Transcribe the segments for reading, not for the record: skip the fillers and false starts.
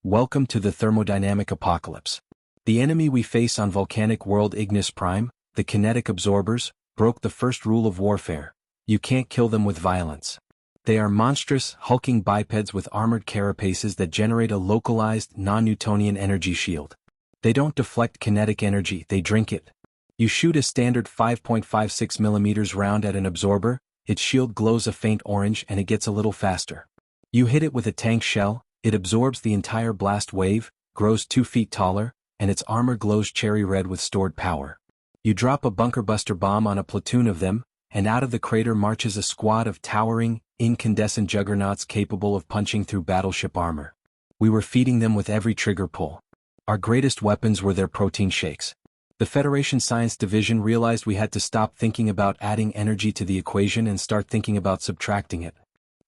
Welcome to the thermodynamic apocalypse. The enemy we face on volcanic world Ignis Prime, the kinetic absorbers, broke the first rule of warfare. You can't kill them with violence. They are monstrous, hulking bipeds with armored carapaces that generate a localized, non-Newtonian energy shield. They don't deflect kinetic energy, they drink it. You shoot a standard 5.56mm round at an absorber, its shield glows a faint orange and it gets a little faster. You hit it with a tank shell, it absorbs the entire blast wave, grows 2 feet taller, and its armor glows cherry red with stored power. You drop a bunker buster bomb on a platoon of them, and out of the crater marches a squad of towering, incandescent juggernauts capable of punching through battleship armor. We were feeding them with every trigger pull. Our greatest weapons were their protein shakes. The Federation Science Division realized we had to stop thinking about adding energy to the equation and start thinking about subtracting it.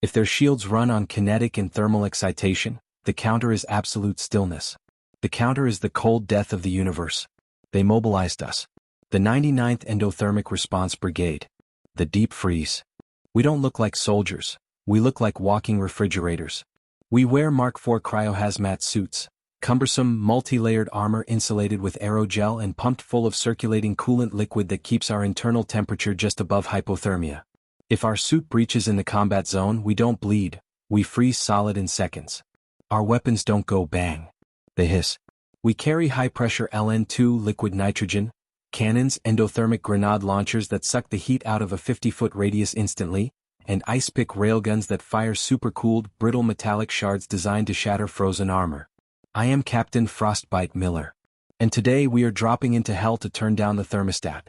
If their shields run on kinetic and thermal excitation, the counter is absolute stillness. The counter is the cold death of the universe. They mobilized us. The 99th Endothermic Response Brigade. The Deep-Freeze. We don't look like soldiers. We look like walking refrigerators. We wear Mark IV cryohazmat suits, cumbersome, multi-layered armor insulated with aerogel and pumped full of circulating coolant liquid that keeps our internal temperature just above hypothermia. If our suit breaches in the combat zone, we don't bleed, we freeze solid in seconds. Our weapons don't go bang. They hiss. We carry high-pressure LN2 liquid nitrogen, cannons, endothermic grenade launchers that suck the heat out of a 50-foot radius instantly, and ice-pick railguns that fire supercooled, brittle metallic shards designed to shatter frozen armor. I am Captain Frostbite Miller. And today we are dropping into hell to turn down the thermostat.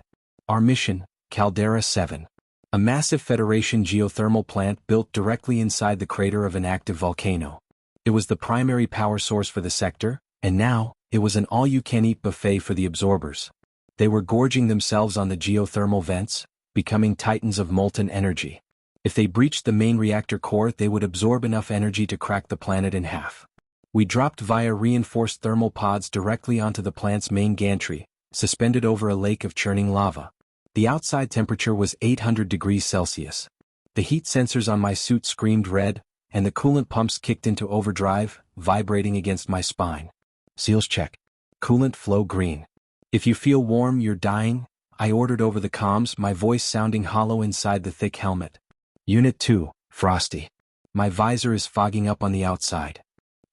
Our mission, Caldera 7. A massive Federation geothermal plant built directly inside the crater of an active volcano. It was the primary power source for the sector, and now, it was an all-you-can-eat buffet for the absorbers. They were gorging themselves on the geothermal vents, becoming titans of molten energy. If they breached the main reactor core, they would absorb enough energy to crack the planet in half. We dropped via reinforced thermal pods directly onto the plant's main gantry, suspended over a lake of churning lava. The outside temperature was 800 degrees Celsius. The heat sensors on my suit screamed red, and the coolant pumps kicked into overdrive, vibrating against my spine. Seals check. Coolant flow green. If you feel warm, you're dying, I ordered over the comms, my voice sounding hollow inside the thick helmet. Unit 2, frosty. My visor is fogging up on the outside.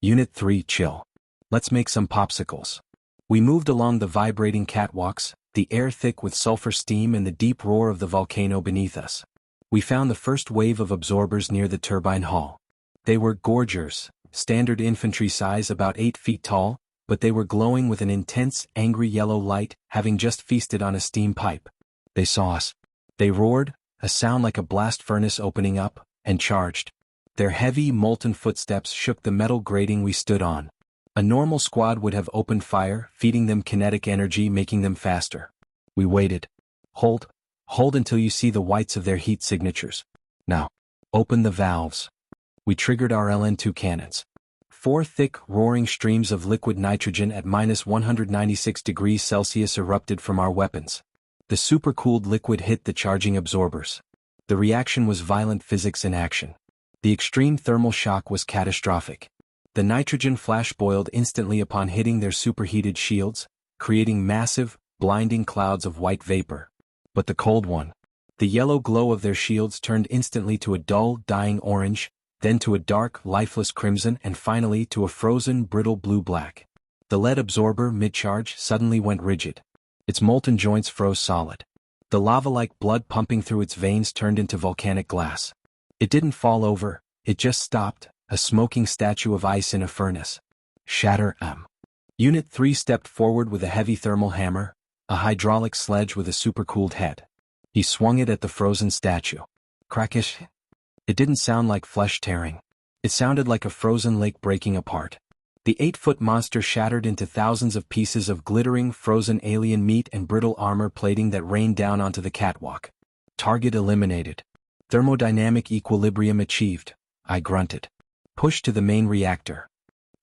Unit 3, chill. Let's make some popsicles. We moved along the vibrating catwalks, the air thick with sulfur steam and the deep roar of the volcano beneath us. We found the first wave of absorbers near the turbine hall. They were gorgers, standard infantry size, about 8 feet tall, but they were glowing with an intense, angry yellow light, having just feasted on a steam pipe. They saw us. They roared, a sound like a blast furnace opening up, and charged. Their heavy, molten footsteps shook the metal grating we stood on. A normal squad would have opened fire, feeding them kinetic energy, making them faster. We waited. Hold until you see the whites of their heat signatures. Now, open the valves. We triggered our LN2 cannons. 4 thick, roaring streams of liquid nitrogen at -196 degrees Celsius erupted from our weapons. The supercooled liquid hit the charging absorbers. The reaction was violent physics in action. The extreme thermal shock was catastrophic. The nitrogen flash-boiled instantly upon hitting their superheated shields, creating massive, blinding clouds of white vapor. But the cold one. The yellow glow of their shields turned instantly to a dull, dying orange, then to a dark, lifeless crimson, and finally to a frozen, brittle blue-black. The lead absorber, mid-charge, suddenly went rigid. Its molten joints froze solid. The lava-like blood pumping through its veins turned into volcanic glass. It didn't fall over, it just stopped, a smoking statue of ice in a furnace. Shatter. Unit 3 stepped forward with a heavy thermal hammer, a hydraulic sledge with a supercooled head. He swung it at the frozen statue. Crackish. It didn't sound like flesh tearing. It sounded like a frozen lake breaking apart. The 8-foot monster shattered into thousands of pieces of glittering, frozen alien meat and brittle armor plating that rained down onto the catwalk. Target eliminated. Thermodynamic equilibrium achieved, I grunted. Push to the main reactor.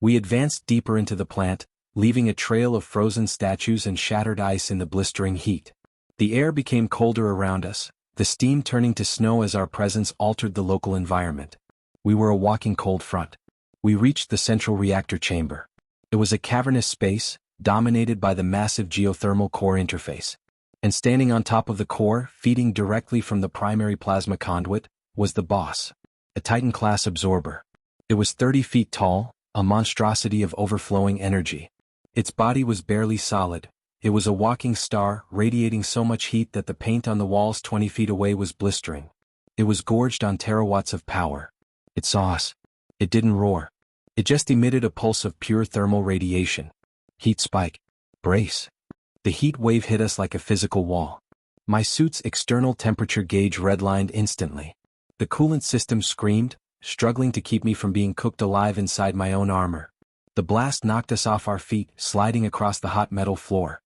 We advanced deeper into the plant, leaving a trail of frozen statues and shattered ice in the blistering heat. The air became colder around us, the steam turning to snow as our presence altered the local environment. We were a walking cold front. We reached the central reactor chamber. It was a cavernous space, dominated by the massive geothermal core interface. And standing on top of the core, feeding directly from the primary plasma conduit, was the boss. A Titan-class absorber. It was 30 feet tall, a monstrosity of overflowing energy. Its body was barely solid. It was a walking star, radiating so much heat that the paint on the walls 20 feet away was blistering. It was gorged on terawatts of power. It saw us. It didn't roar. It just emitted a pulse of pure thermal radiation. Heat spike. Brace. The heat wave hit us like a physical wall. My suit's external temperature gauge redlined instantly. The coolant system screamed, struggling to keep me from being cooked alive inside my own armor. The blast knocked us off our feet, sliding across the hot metal floor.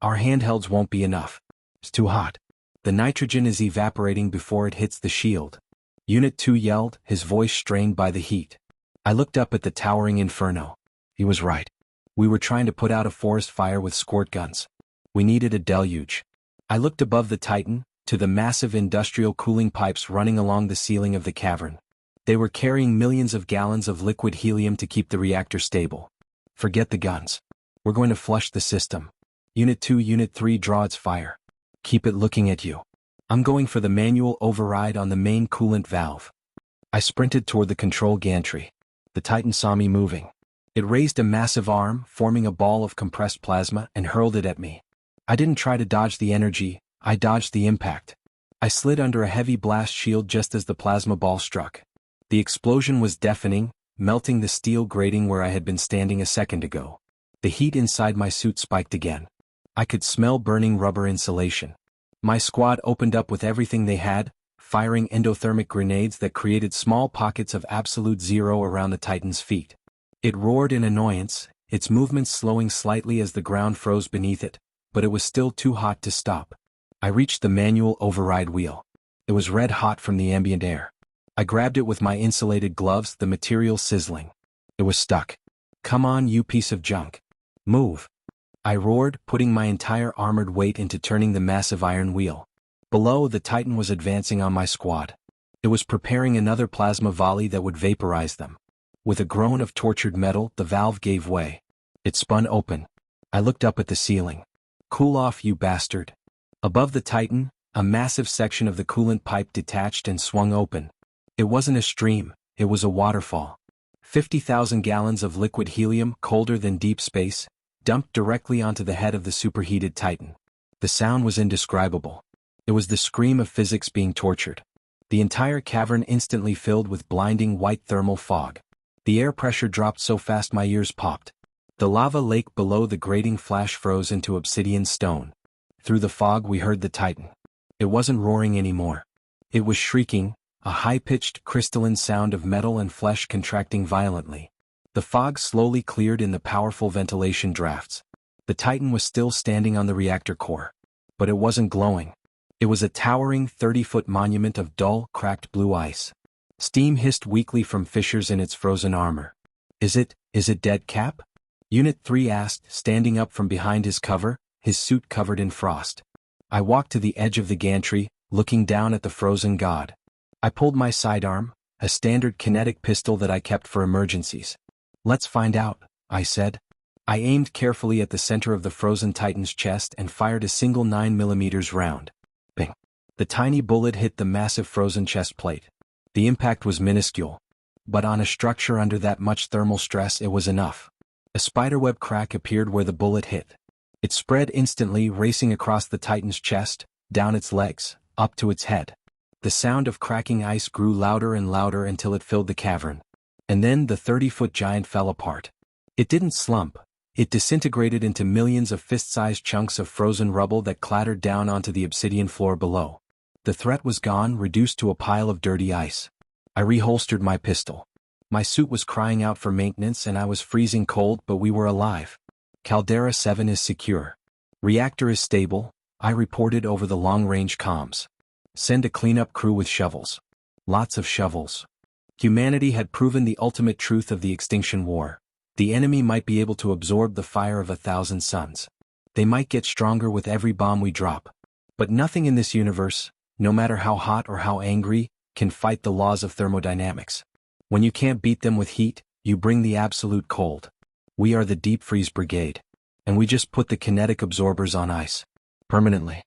Our handhelds won't be enough. It's too hot. The nitrogen is evaporating before it hits the shield. Unit 2 yelled, his voice strained by the heat. I looked up at the towering inferno. He was right. We were trying to put out a forest fire with squirt guns. We needed a deluge. I looked above the Titan, to the massive industrial cooling pipes running along the ceiling of the cavern. They were carrying millions of gallons of liquid helium to keep the reactor stable. Forget the guns. We're going to flush the system. Unit 2, Unit 3, draw its fire. Keep it looking at you. I'm going for the manual override on the main coolant valve. I sprinted toward the control gantry. The Titan saw me moving. It raised a massive arm, forming a ball of compressed plasma, and hurled it at me. I didn't try to dodge the energy, I dodged the impact. I slid under a heavy blast shield just as the plasma ball struck. The explosion was deafening, melting the steel grating where I had been standing a second ago. The heat inside my suit spiked again. I could smell burning rubber insulation. My squad opened up with everything they had, firing endothermic grenades that created small pockets of absolute zero around the Titan's feet. It roared in annoyance, its movements slowing slightly as the ground froze beneath it, but it was still too hot to stop. I reached the manual override wheel. It was red hot from the ambient air. I grabbed it with my insulated gloves, the material sizzling. It was stuck. Come on, you piece of junk. Move. I roared, putting my entire armored weight into turning the massive iron wheel. Below, the Titan was advancing on my squad. It was preparing another plasma volley that would vaporize them. With a groan of tortured metal, the valve gave way. It spun open. I looked up at the ceiling. Cool off, you bastard. Above the Titan, a massive section of the coolant pipe detached and swung open. It wasn't a stream, it was a waterfall. 50,000 gallons of liquid helium, colder than deep space, dumped directly onto the head of the superheated Titan. The sound was indescribable. It was the scream of physics being tortured. The entire cavern instantly filled with blinding white thermal fog. The air pressure dropped so fast my ears popped. The lava lake below the grating flash froze into obsidian stone. Through the fog we heard the Titan. It wasn't roaring anymore. It was shrieking, a high-pitched crystalline sound of metal and flesh contracting violently. The fog slowly cleared in the powerful ventilation drafts. The Titan was still standing on the reactor core. But it wasn't glowing. It was a towering 30-foot monument of dull, cracked blue ice. Steam hissed weakly from fissures in its frozen armor. Is it dead, Cap? Unit 3 asked, standing up from behind his cover, his suit covered in frost. I walked to the edge of the gantry, looking down at the frozen god. I pulled my sidearm, a standard kinetic pistol that I kept for emergencies. Let's find out, I said. I aimed carefully at the center of the frozen Titan's chest and fired a single 9mm round. Bing. The tiny bullet hit the massive frozen chest plate. The impact was minuscule. But on a structure under that much thermal stress it was enough. A spiderweb crack appeared where the bullet hit. It spread instantly, racing across the Titan's chest, down its legs, up to its head. The sound of cracking ice grew louder and louder until it filled the cavern. And then the 30-foot giant fell apart. It didn't slump. It disintegrated into millions of fist-sized chunks of frozen rubble that clattered down onto the obsidian floor below. The threat was gone, reduced to a pile of dirty ice. I reholstered my pistol. My suit was crying out for maintenance and I was freezing cold, but we were alive. Caldera 7 is secure. Reactor is stable, I reported over the long-range comms. Send a cleanup crew with shovels. Lots of shovels. Humanity had proven the ultimate truth of the Extinction War. The enemy might be able to absorb the fire of 1,000 suns. They might get stronger with every bomb we drop. But nothing in this universe, no matter how hot or how angry, can fight the laws of thermodynamics. When you can't beat them with heat, You bring the absolute cold. We are the Deep-Freeze Brigade. And we just put the kinetic absorbers on ice. Permanently.